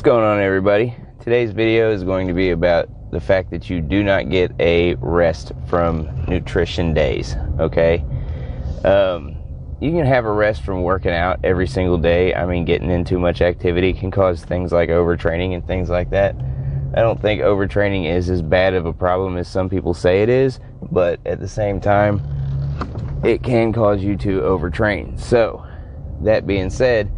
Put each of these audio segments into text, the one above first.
going on, everybody? Today's video is going to be about the fact that you do not get a rest from nutrition days, okay? You can have a rest from working out every single day. I mean, getting in too much activity can cause things like overtraining and things like that. I don't think overtraining is as bad of a problem as some people say it is, but at the same time, it can cause you to overtrain. So, that being said,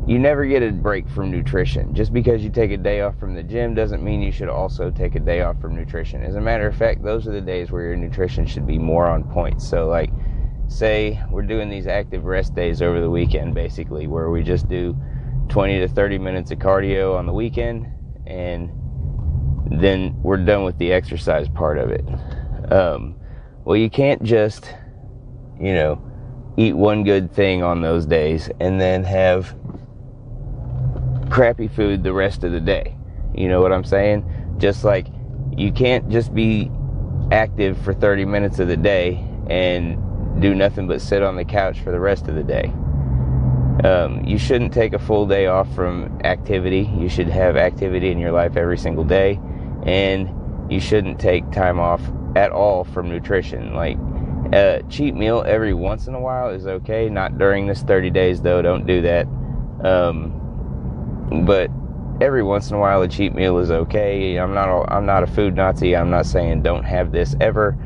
you never get a break from nutrition. Just because you take a day off from the gym doesn't mean you should also take a day off from nutrition. As a matter of fact, those are the days where your nutrition should be more on point. So, like, say we're doing these active rest days over the weekend, basically, where we just do 20 to 30 minutes of cardio on the weekend, and then we're done with the exercise part of it. Well, you can't just, eat one good thing on those days and then have crappy food the rest of the day. You know what I'm saying? Just like you can't just be active for 30 minutes of the day and do nothing but sit on the couch for the rest of the day. You shouldn't take a full day off from activity. You should have activity in your life every single day, and you shouldn't take time off at all from nutrition. Like, a cheat meal every once in a while is okay. Not during this 30 days, though. Don't do that. But every once in a while, a cheat meal is okay. I'm not a food Nazi. I'm not saying don't have this ever.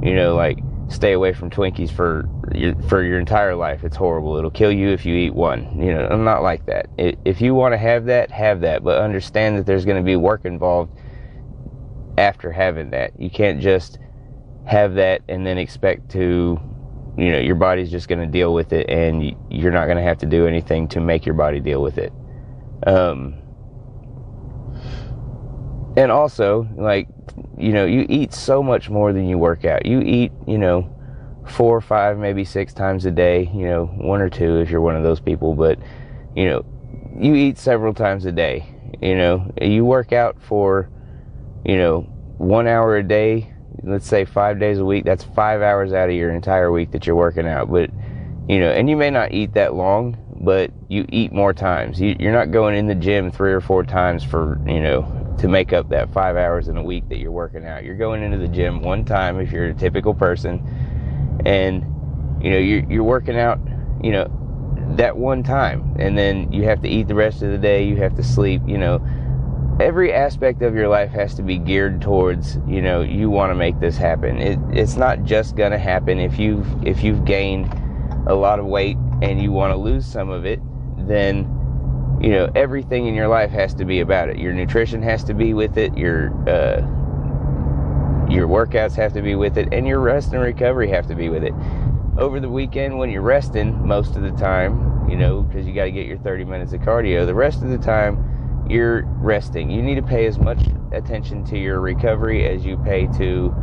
Like, stay away from Twinkies for your entire life. It's horrible. It'll kill you if you eat one. I'm not like that. If you want to have that, but understand that there's going to be work involved after having that. You can't just have that and then expect to, your body's just going to deal with it, and you're not going to have to do anything to make your body deal with it. And also, like, you eat so much more than you work out. You eat, 4 or 5, maybe 6 times a day, 1 or 2 if you're one of those people, but, you eat several times a day. You work out for, 1 hour a day, let's say 5 days a week. That's 5 hours out of your entire week that you're working out. But, and you may not eat that long, but you eat more times. You're not going in the gym 3 or 4 times for, to make up that 5 hours in a week that you're working out. You're going into the gym one time if you're a typical person, and, you're working out, that one time, and then you have to eat the rest of the day. You have to sleep. Every aspect of your life has to be geared towards, you want to make this happen. It's not just going to happen if you've gained a lot of weight and you want to lose some of it. Then, everything in your life has to be about it. Your nutrition has to be with it. Your workouts have to be with it, and your rest and recovery have to be with it. Over the weekend, when you're resting, most of the time, because you got to get your 30 minutes of cardio, the rest of the time you're resting. You need to pay as much attention to your recovery as you pay to,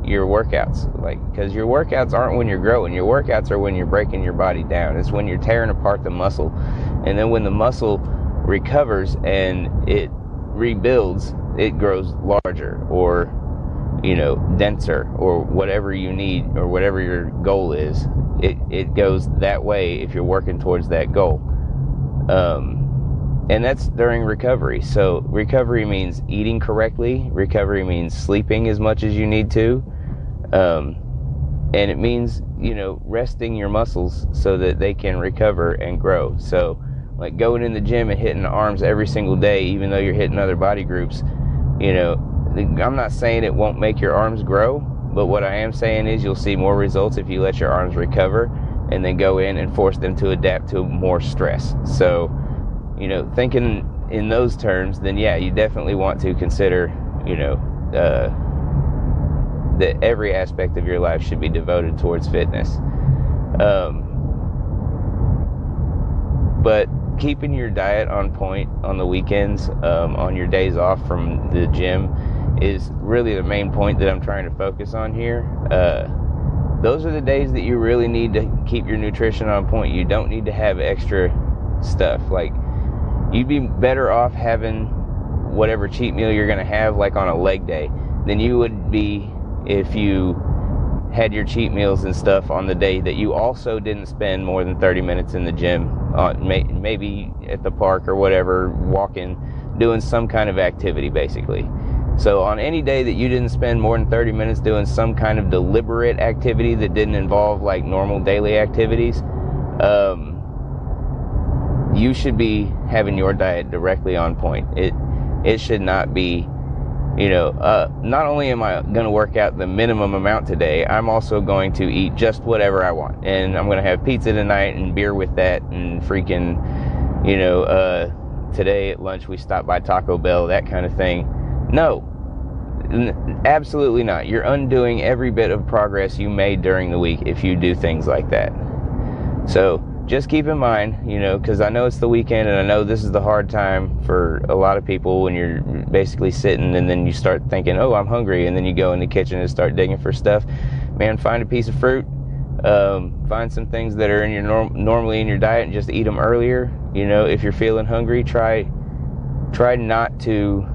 your workouts. Like, because your workouts aren't when you're growing. Your workouts are when you're breaking your body down. It's when you're tearing apart the muscle, and then when the muscle recovers and it rebuilds, it grows larger, or denser, or whatever you need, or whatever your goal is. It goes that way if you're working towards that goal. And that's during recovery. So recovery means eating correctly. Recovery means sleeping as much as you need to. And it means, resting your muscles so that they can recover and grow. So, like, going in the gym and hitting the arms every single day, even though you're hitting other body groups, I'm not saying it won't make your arms grow, but what I am saying is you'll see more results if you let your arms recover and then go in and force them to adapt to more stress. So, thinking in those terms, then yeah, you definitely want to consider, that every aspect of your life should be devoted towards fitness. But keeping your diet on point on the weekends, on your days off from the gym, is really the main point that I'm trying to focus on here. Those are the days that you really need to keep your nutrition on point. You don't need to have extra stuff. Like, you'd be better off having whatever cheat meal you're going to have, like, on a leg day, than you would be if you had your cheat meals and stuff on the day that you also didn't spend more than 30 minutes in the gym maybe at the park or whatever, walking, doing some kind of activity, basically. So on any day that you didn't spend more than 30 minutes doing some kind of deliberate activity that didn't involve like normal daily activities, you should be having your diet directly on point. It should not be, not only am I going to work out the minimum amount today, I'm also going to eat just whatever I want. And I'm going to have pizza tonight and beer with that, and freaking, today at lunch we stopped by Taco Bell, that kind of thing. No, absolutely not. You're undoing every bit of progress you made during the week if you do things like that. So just keep in mind, because I know it's the weekend, and I know this is the hard time for a lot of people when you're basically sitting and then you start thinking, oh, I'm hungry, and then you go in the kitchen and start digging for stuff. Man, find a piece of fruit, find some things that are in your normally in your diet and just eat them earlier. If you're feeling hungry, try not to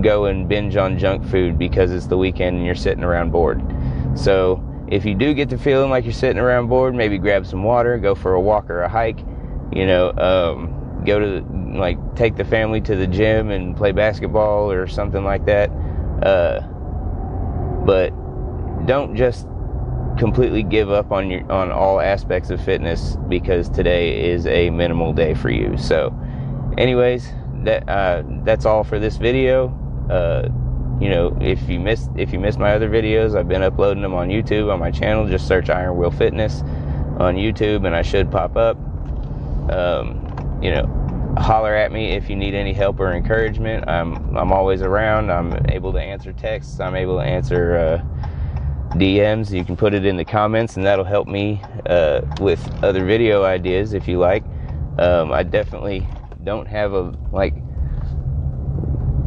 go and binge on junk food because it's the weekend and you're sitting around bored. So if you do get to feeling like you're sitting around bored, maybe grab some water, go for a walk or a hike, go to take the family to the gym and play basketball or something like that. But don't just completely give up on all aspects of fitness because today is a minimal day for you. So anyways, that's all for this video. If you missed my other videos, I've been uploading them on YouTube on my channel. Just search Iron Will Fitness on YouTube and I should pop up. Holler at me if you need any help or encouragement. I'm always around. I'm able to answer texts. I'm able to answer DMs. You can put it in the comments and that'll help me with other video ideas if you like. I definitely don't have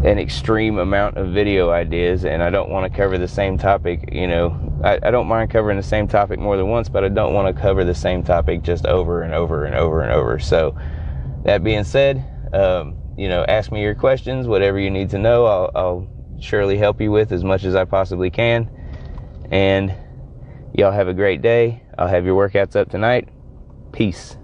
an extreme amount of video ideas, and I don't want to cover the same topic. I don't mind covering the same topic more than once, but I don't want to cover the same topic just over and over and over and over. So that being said, ask me your questions, whatever you need to know, I'll surely help you with as much as I possibly can. And y'all have a great day. I'll have your workouts up tonight. Peace.